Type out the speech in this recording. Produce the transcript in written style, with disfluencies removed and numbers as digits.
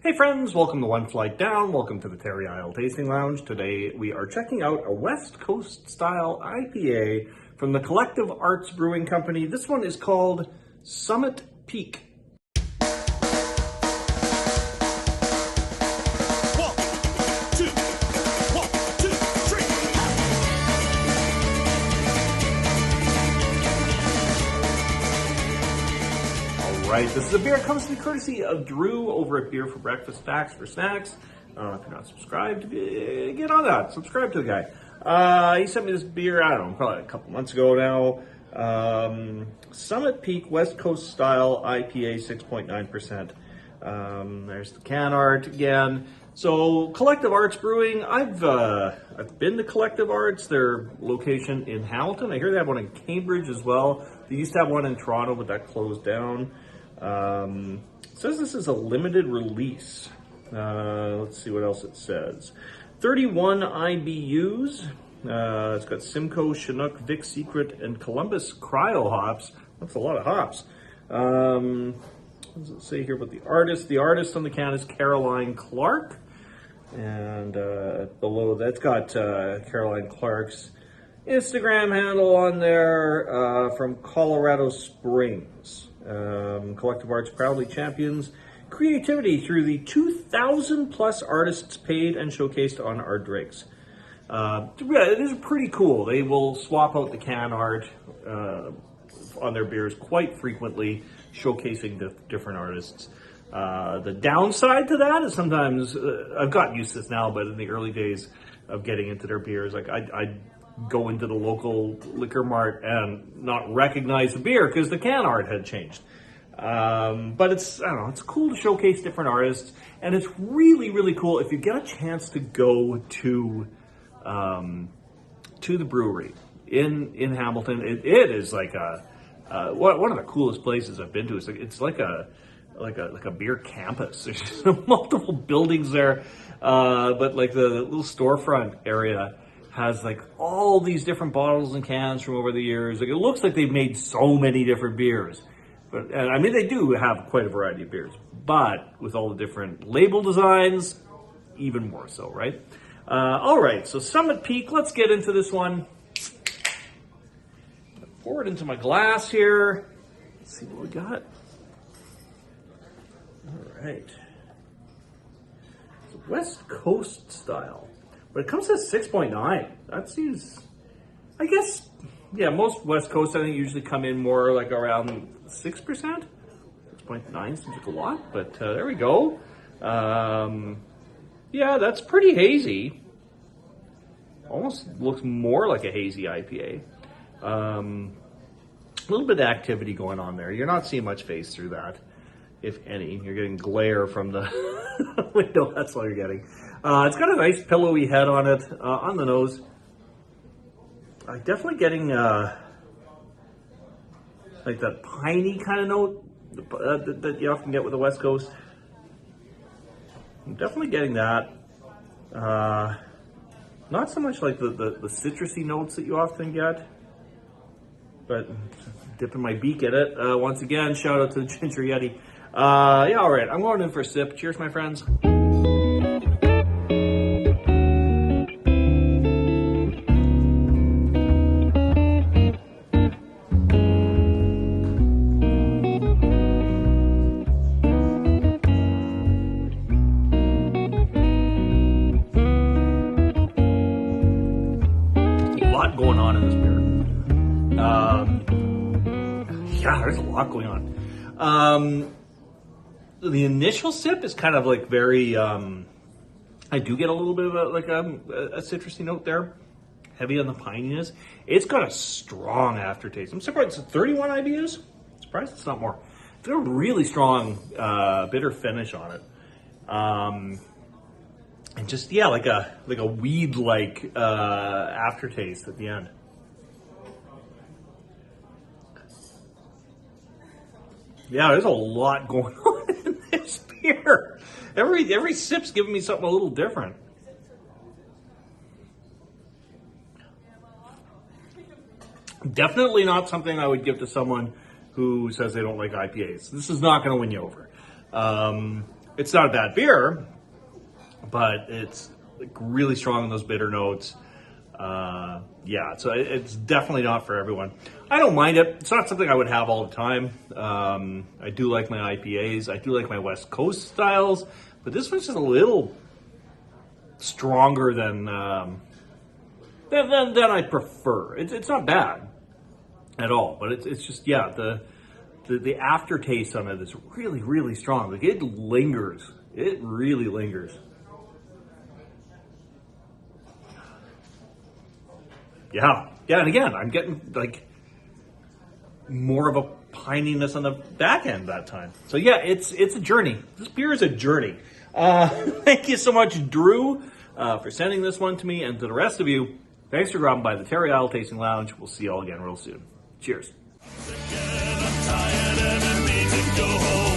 Hey friends, welcome to One Flight Down. Welcome to the Terry Isle Tasting Lounge. Today we are checking out a West Coast style IPA from the Collective Arts Brewing Company. This one is called Summit Peak. Right, this is a beer that comes to me courtesy of Drew over at Beer for Breakfast, Facts for Snacks. If you're not subscribed, get on that. Subscribe to the guy. He sent me this beer, I don't know, probably a couple months ago now. Summit Peak West Coast Style IPA, 6.9%. There's the can art again. So Collective Arts Brewing, I've been to Collective Arts, their location in Hamilton. I hear they have one in Cambridge as well. They used to have one in Toronto, but that closed down. Says this is a limited release. Let's see what else it says. 31 IBUs. It's got Simcoe, Chinook, Vic Secret, and Columbus Cryo hops. That's a lot of hops. What does it say here about the artist? The artist on the can is Caroline Clark. And below that's got Caroline Clark's Instagram handle on there from Colorado Springs. Collective Arts proudly champions creativity through the 2,000 plus artists paid and showcased on our drinks. It is pretty cool. They will swap out the can art on their beers quite frequently, showcasing the different artists. The downside to that is sometimes, I've gotten used to this now, but in the early days of getting into their beers, like I'd go into the local liquor mart and not recognize the beer because the can art had changed. But it's, I don't know, it's cool to showcase different artists, and it's really, really cool if you get a chance to go to the brewery in Hamilton. It is like one of the coolest places I've been to. It's like a beer campus. There's multiple buildings there, but like the little storefront area has like all these different bottles and cans from over the years. Like it looks like they've made so many different beers, but and I mean they do have quite a variety of beers, but with all the different label designs, even more so, right? All right, so Summit Peak. Let's get into this one. Pour it into my glass here. Let's see what we got. All right, it's West Coast style. But it comes at 6.9. That seems, I guess, yeah, most West Coast I think usually come in more like around 6%. 6.9 seems like a lot, but there we go. Yeah, that's pretty hazy. Almost looks more like a hazy IPA. A little bit of activity going on there. You're not seeing much phase through that, if any. You're getting glare from the window. That's all you're getting. It's got a nice pillowy head on it, on the nose. Definitely getting like that piney kind of note that you often get with the West Coast. I'm definitely getting that. Not so much like the citrusy notes that you often get, but dipping my beak in it. Once again, shout out to the Ginger Yeti. Yeah, all right, I'm going in for a sip. Cheers, my friends. Going on in this beer. Yeah, there's a lot going on. The initial sip is kind of like very, I do get a little bit of a citrusy note there, heavy on the pininess. It's got a strong aftertaste. I'm surprised it's 31 IBUs. I'm surprised it's not more. It's got a really strong bitter finish on it. And just, yeah, like a weed-like aftertaste at the end. Yeah, there's a lot going on in this beer. Every sip's giving me something a little different. Definitely not something I would give to someone who says they don't like IPAs. This is not going to win you over. It's not a bad beer, but it's like really strong in those bitter notes. Yeah, so it's definitely not for everyone. I don't mind it. It's not something I would have all the time. I do like my IPAs. I do like my West Coast styles, but this one's just a little stronger than I prefer. It's not bad at all, but it's just, yeah, the aftertaste on it is really, really strong. Like, it lingers. It really lingers. Yeah, and again, I'm getting like more of a pininess on the back end that time. So yeah, it's a journey. This beer is a journey. Thank you so much, Drew, for sending this one to me, and to the rest of you, thanks for dropping by the Terry Isle Tasting Lounge. We'll see you all again real soon. Cheers. I'm tired and I need to go home.